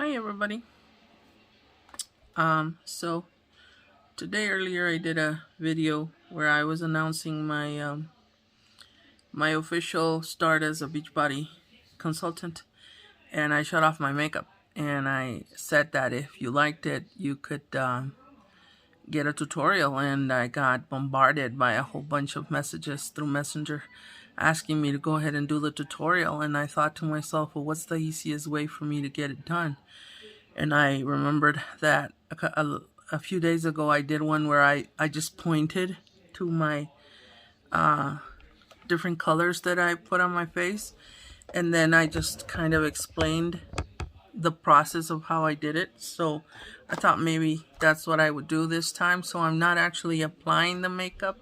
Hi everybody. So today earlier I did a video where I was announcing my official start as a Beachbody consultant, and I shut off my makeup, and I said that if you liked it you could get a tutorial, and I got bombarded by a whole bunch of messages through Messenger asking me to go ahead and do the tutorial. And I thought to myself, well, what's the easiest way for me to get it done? And I remembered that a few days ago I did one where I just pointed to my different colors that I put on my face, and then I just kind of explained the process of how I did it. So I thought maybe that's what I would do this time. So I'm not actually applying the makeup.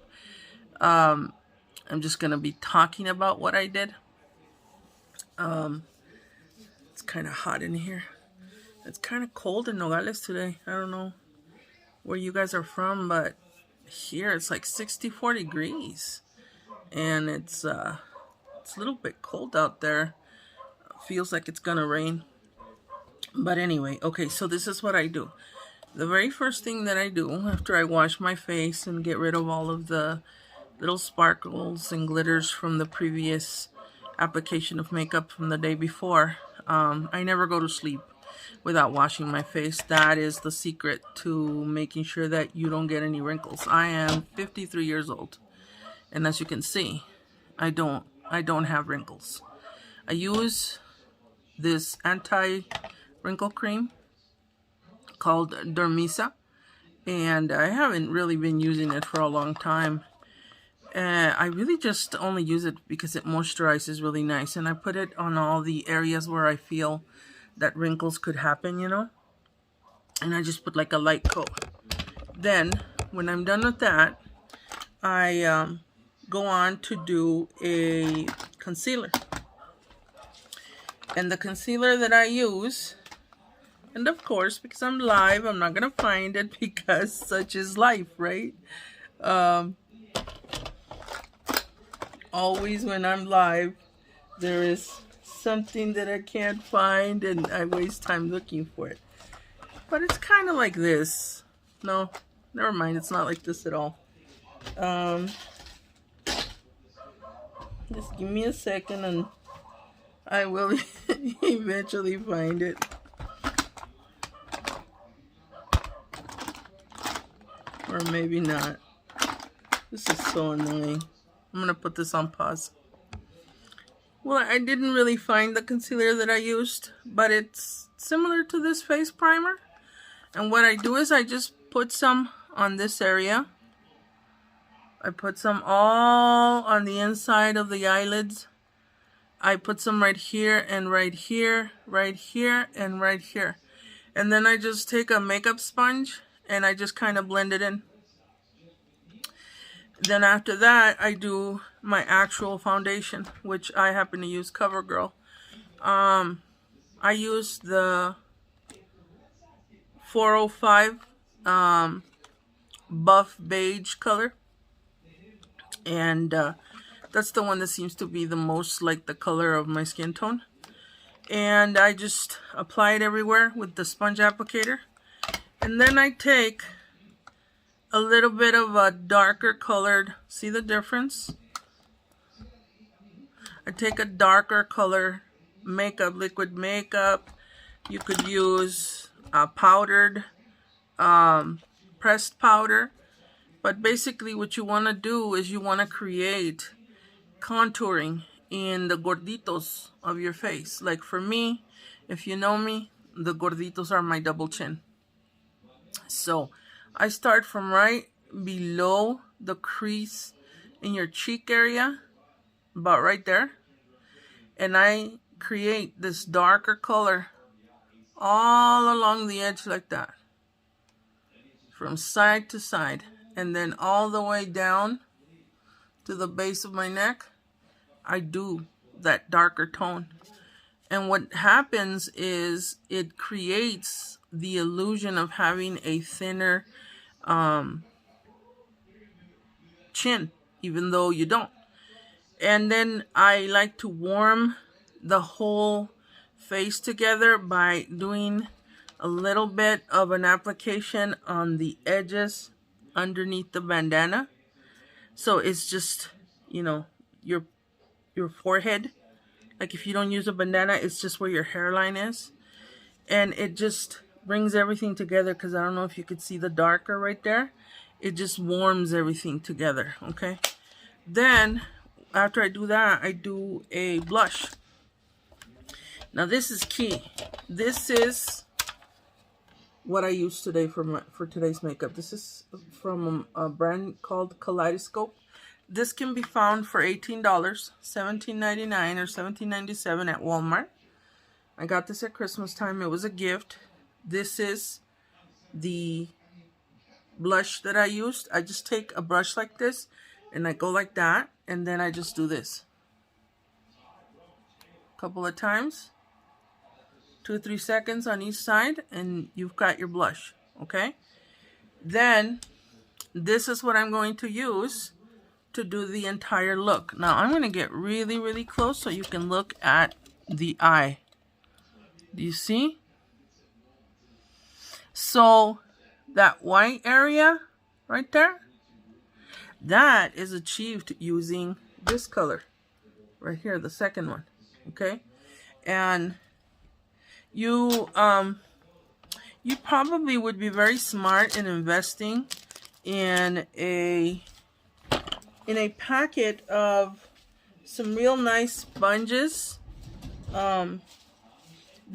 I'm just going to be talking about what I did. It's kind of hot in here. It's kind of cold in Nogales today. I don't know where you guys are from, but here it's like 64 degrees. And it's a little bit cold out there. Feels like it's going to rain. But anyway, okay, so this is what I do. The very first thing that I do after I wash my face and get rid of all of the little sparkles and glitters from the previous application of makeup from the day before, I never go to sleep without washing my face. That is the secret to making sure that you don't get any wrinkles. I am 53 years old, and as you can see, I don't have wrinkles. I use this anti-wrinkle cream called Dermisa, and I haven't really been using it for a long time. I really just only use it because it moisturizes really nice, and I put it on all the areas where I feel that wrinkles could happen, you know, and I just put like a light coat. Then when I'm done with that, I go on to do a concealer, and the concealer that I use, and of course because I'm live I'm not gonna find it because such is life, right? Always when I'm live there is something that I can't find and I waste time looking for it. But it's kind of like this. No, never mind, it's not like this at all. Just give me a second and I will eventually find it. Or maybe not. This is so annoying. I'm gonna put this on pause. Well, I didn't really find the concealer that I used, but it's similar to this face primer. And what I do is I just put some on this area. I put some all on the inside of the eyelids. I put some right here and right here, right here and right here. And then I just take a makeup sponge and I just kind of blend it in. Then after that, I do my actual foundation, which I happen to use CoverGirl. I use the 405 buff beige color, and that's the one that seems to be the most like the color of my skin tone. And I just apply it everywhere with the sponge applicator, and then I take a little bit of a darker colored, see the difference? I take a darker color makeup, liquid makeup. You could use powdered, pressed powder. But basically what you want to do is you want to create contouring in the gorditos of your face. Like for me, if you know me, the gorditos are my double chin. So I start from right below the crease in your cheek area, about right there, and I create this darker color all along the edge like that, from side to side, and then all the way down to the base of my neck. I do that darker tone, and what happens is it creates the illusion of having a thinner chin, even though you don't. And then I like to warm the whole face together by doing a little bit of an application on the edges underneath the bandana. So it's just, you know, your forehead. Like if you don't use a bandana, it's just where your hairline is. And it just brings everything together, because I don't know if you could see the darker right there. It just warms everything together, okay? Then, after I do that, I do a blush. Now this is key. This is what I use today for today's makeup. This is from a brand called Kaleidoscope. This can be found for $18, $17.99 or $17.97 at Walmart. I got this at Christmas time. It was a gift. This is the blush that I used. I just take a brush like this and I go like that, and then I just do this a couple of times, 2 or 3 seconds on each side, and you've got your blush. Okay, then this is what I'm going to use to do the entire look. Now I'm going to get really, really close so you can look at the eye. Do you see? So that white area right there, that is achieved using this color right here, the second one. Okay, and you probably would be very smart in investing in a packet of some real nice sponges that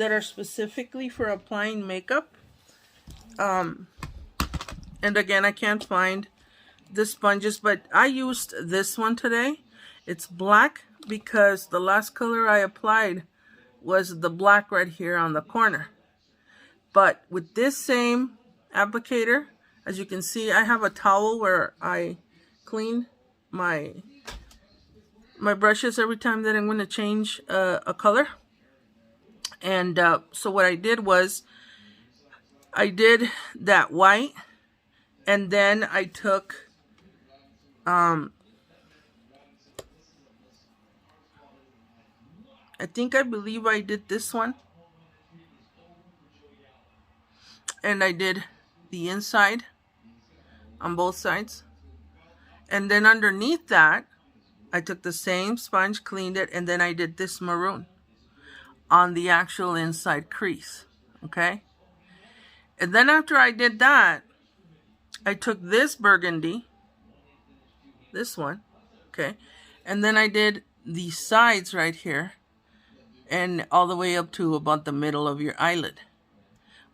are specifically for applying makeup. And again, I can't find the sponges, but I used this one today. It's black because the last color I applied was the black right here on the corner. But with this same applicator, as you can see, I have a towel where I clean my brushes every time that I'm going to change a color. And so what I did was I did that white, and then I took I believe I did this one, and I did the inside on both sides, and then underneath that I took the same sponge, cleaned it, and then I did this maroon on the actual inside crease. Okay, and then after I did that, I took this burgundy, this one, okay, and then I did the sides right here and all the way up to about the middle of your eyelid.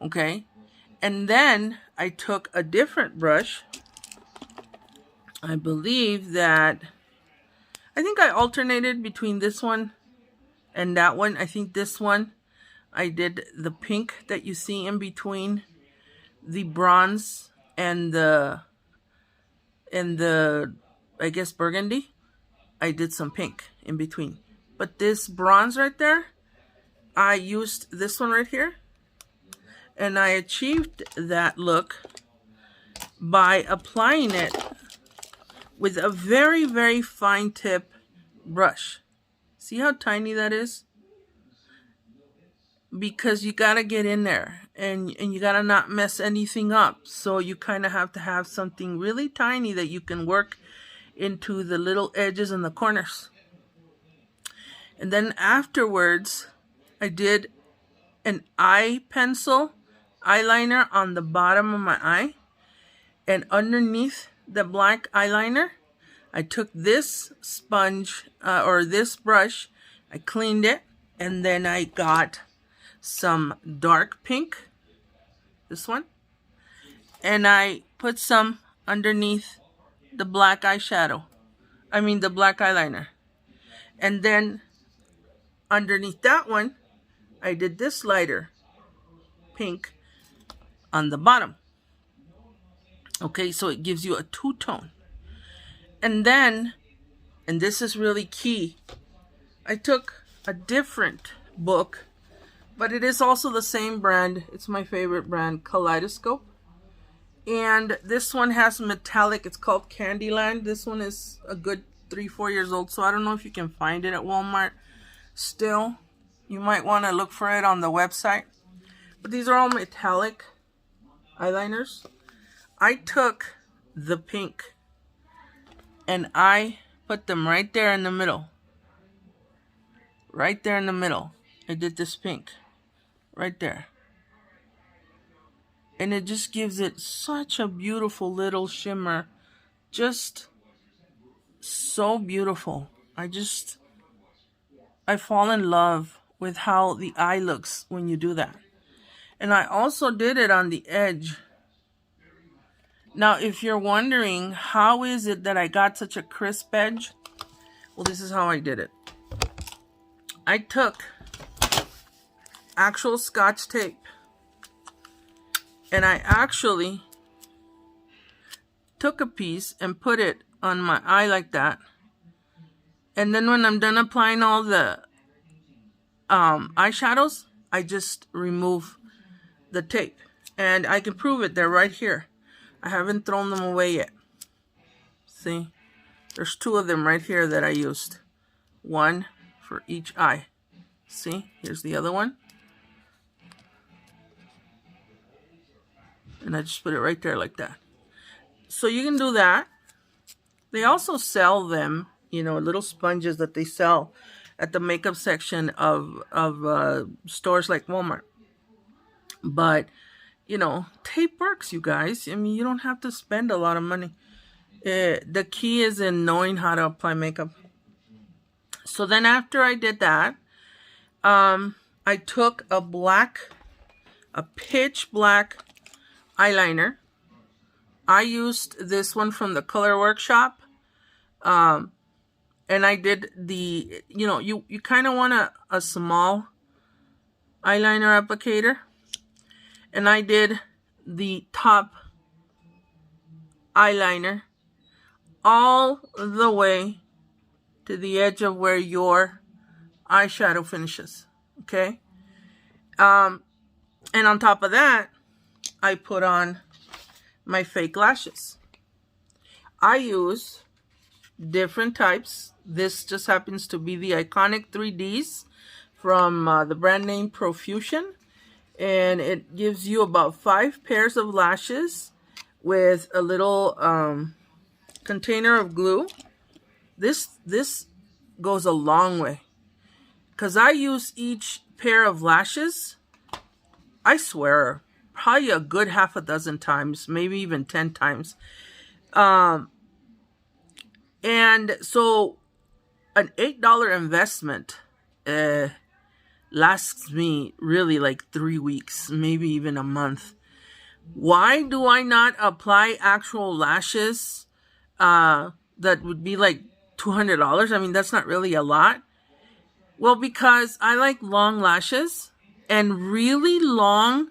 Okay, and then I took a different brush. I believe that I think I alternated between this one and that one. I think this one I did the pink that you see in between the bronze and the I guess burgundy. I did some pink in between. But this bronze right there, I used this one right here. And I achieved that look by applying it with a very, very fine tip brush. See how tiny that is? Because you gotta get in there and you gotta not mess anything up. So you kind of have to have something really tiny that you can work into the little edges and the corners. And then afterwards, I did an eye pencil eyeliner on the bottom of my eye, and underneath the black eyeliner, I took this sponge or this brush, I cleaned it, and then I got some dark pink, this one, and I put some underneath the black eyeshadow, the black eyeliner. And then underneath that one, I did this lighter pink on the bottom. Okay, so it gives you a two-tone. And then, and this is really key, I took a different book, but it is also the same brand. It's my favorite brand, Kaleidoscope. And this one has metallic. It's called Candyland. This one is a good 3-4 years old, so I don't know if you can find it at Walmart still. You might want to look for it on the website. But these are all metallic eyeliners. I took the pink and I put them right there in the middle. Right there in the middle. I did this pink. Right there. And it just gives it such a beautiful little shimmer. Just so beautiful. I fall in love with how the eye looks when you do that. And I also did it on the edge. Now, if you're wondering, how is it that I got such a crisp edge? Well, this is how I did it. I took actual Scotch tape and I actually took a piece and put it on my eye like that. And then when I'm done applying all the eyeshadows, I just remove the tape. And I can prove it. They're right here. I haven't thrown them away yet. See? There's 2 of them right here that I used. 1 for each eye. See? Here's the other one. And I just put it right there like that. So you can do that. They also sell them, you know, little sponges that they sell at the makeup section of stores like Walmart. But, you know, tape works, you guys. I mean, you don't have to spend a lot of money. The key is in knowing how to apply makeup. So then after I did that, I took a pitch black eyeliner. I used this one from the Color Workshop. And I did the, you know, you kind of want a small eyeliner applicator. And I did the top eyeliner all the way to the edge of where your eyeshadow finishes. Okay? And on top of that, I put on my fake lashes. I use different types. This just happens to be the Iconic 3Ds from the brand name Profusion. And it gives you about 5 pairs of lashes with a little container of glue. This goes a long way. Because I use each pair of lashes, I swear, probably a good half a dozen times, maybe even 10 times. And so an $8 investment lasts me really like 3 weeks, maybe even a month. Why do I not apply actual lashes that would be like $200? I mean, that's not really a lot. Well, because I like long lashes, and really long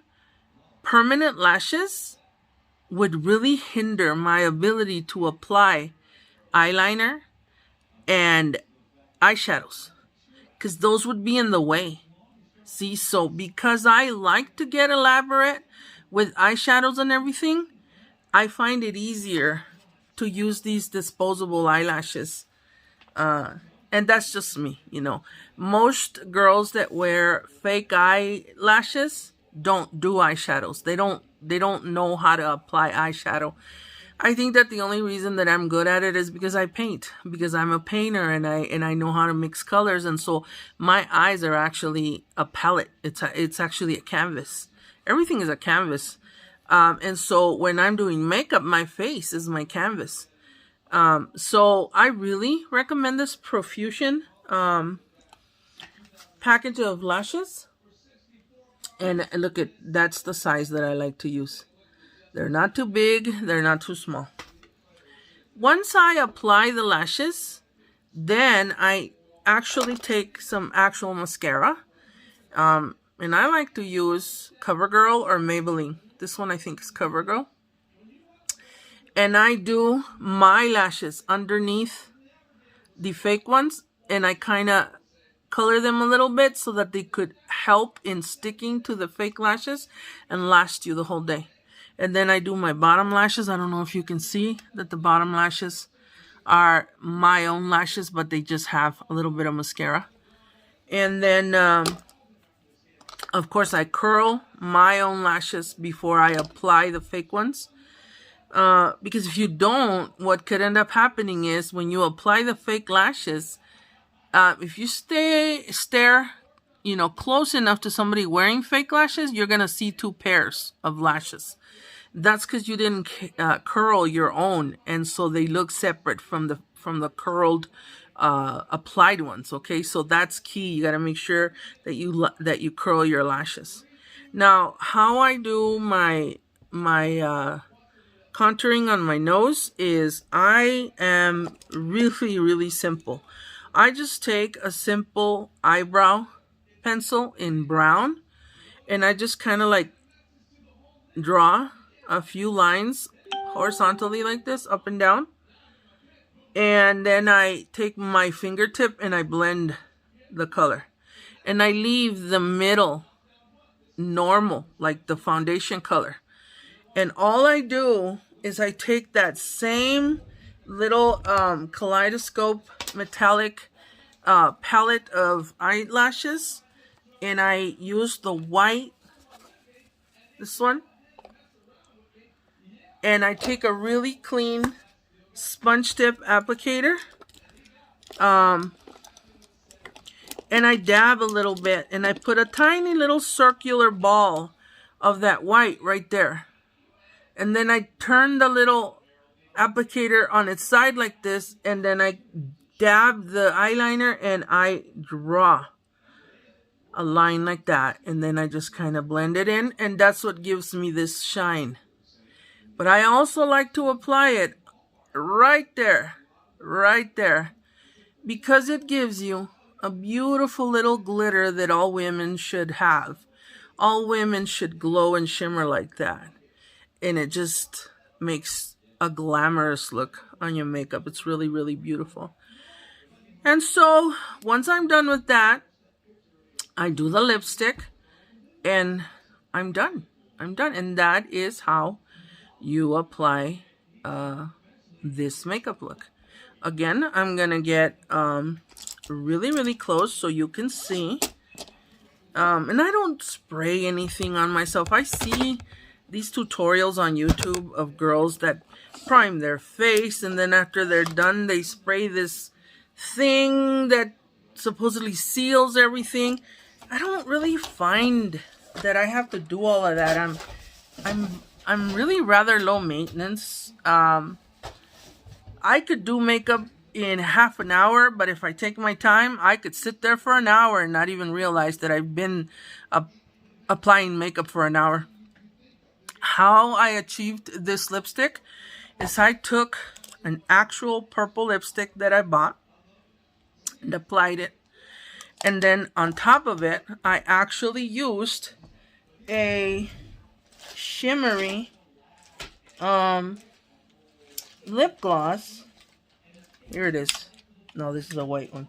permanent lashes would really hinder my ability to apply eyeliner and eyeshadows, because those would be in the way. See, so because I like to get elaborate with eyeshadows and everything, I find it easier to use these disposable eyelashes. And that's just me, you know. Most girls that wear fake eyelashes don't do eyeshadows. They don't know how to apply eyeshadow. I think that the only reason that I'm good at it is because I paint, because I'm a painter and I know how to mix colors, and so my eyes are actually a palette. It's actually a canvas. Everything is a canvas. And so when I'm doing makeup, my face is my canvas. So I really recommend this Profusion package of lashes. And look at, that's the size that I like to use. They're not too big, they're not too small. Once I apply the lashes, then I actually take some actual mascara. And I like to use CoverGirl or Maybelline. This one I think is CoverGirl. And I do my lashes underneath the fake ones, and I kind of color them a little bit so that they could help in sticking to the fake lashes and last you the whole day. And then I do my bottom lashes. I don't know if you can see that the bottom lashes are my own lashes, but they just have a little bit of mascara. And then Of course, I curl my own lashes before I apply the fake ones. Because if you don't, what could end up happening is when you apply the fake lashes, if you stare, close enough to somebody wearing fake lashes, you're going to see two pairs of lashes. That's because you didn't curl your own, and so they look separate from the curled applied ones. Okay, so that's key. You got to make sure that you curl your lashes. Now, how I do my contouring on my nose is I am really, really simple. I just take a simple eyebrow pencil in brown, and I just kind of like draw a few lines horizontally like this, up and down. And then I take my fingertip and I blend the color. And I leave the middle normal, like the foundation color. And all I do is I take that same little kaleidoscope metallic palette of eyelashes, and I use the white, this one, and I take a really clean sponge tip applicator, and I dab a little bit, and I put a tiny little circular ball of that white right there. And then I turn the little applicator on its side like this, and then I dab the eyeliner and I draw a line like that. And then I just kind of blend it in, and that's what gives me this shine. But I also like to apply it right there, because it gives you a beautiful little glitter that all women should have. All women should glow and shimmer like that. And it just makes a glamorous look on your makeup. It's really, really beautiful. And so once I'm done with that, I do the lipstick and I'm done. And that is how you apply this makeup look. Again, I'm going to get really, really close so you can see. And I don't spray anything on myself. I see these tutorials on YouTube of girls that prime their face, and then after they're done, they spray this thing that supposedly seals everything. I don't really find that I have to do all of that. I'm really rather low maintenance. I could do makeup in half an hour, but if I take my time, I could sit there for an hour and not even realize that I've been applying makeup for an hour. How I achieved this lipstick is I took an actual purple lipstick that I bought and applied it. And then on top of it, I actually used a shimmery lip gloss. Here it is. No, this is a white one.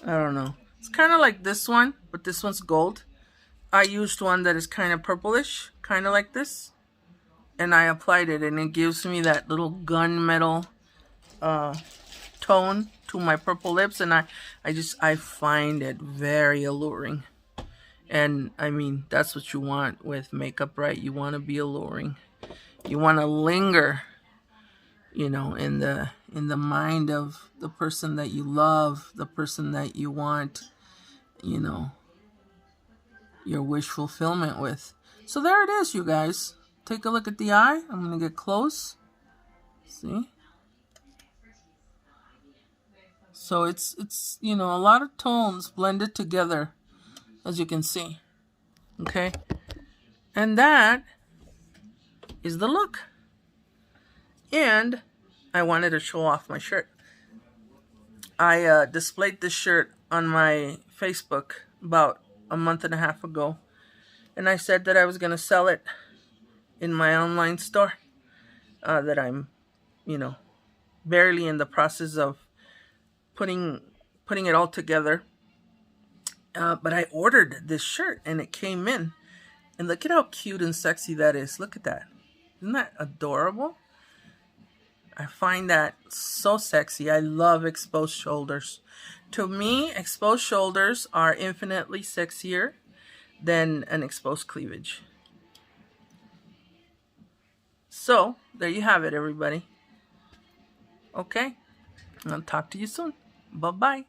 I don't know. It's kind of like this one, but this one's gold. I used one that is kind of purplish, kind of like this. And I applied it, and it gives me that little gunmetal tone to my purple lips. And I find it very alluring. And I mean, that's what you want with makeup, right? You want to be alluring. You want to linger, in the mind of the person that you love, the person that you want, your wish fulfillment with. So there it is, you guys. Take a look at the eye. I'm going to get close. See? So it's a lot of tones blended together, as you can see. Okay? And that is the look. And I wanted to show off my shirt. I displayed this shirt on my Facebook about a month and a half ago. And I said that I was going to sell it in my online store. That I'm, barely in the process of putting it all together. But I ordered this shirt and it came in. And look at how cute and sexy that is. Look at that. Isn't that adorable? I find that so sexy. I love exposed shoulders. To me, exposed shoulders are infinitely sexier than an exposed cleavage. So, there you have it, everybody. Okay, I'll talk to you soon. Bye-bye.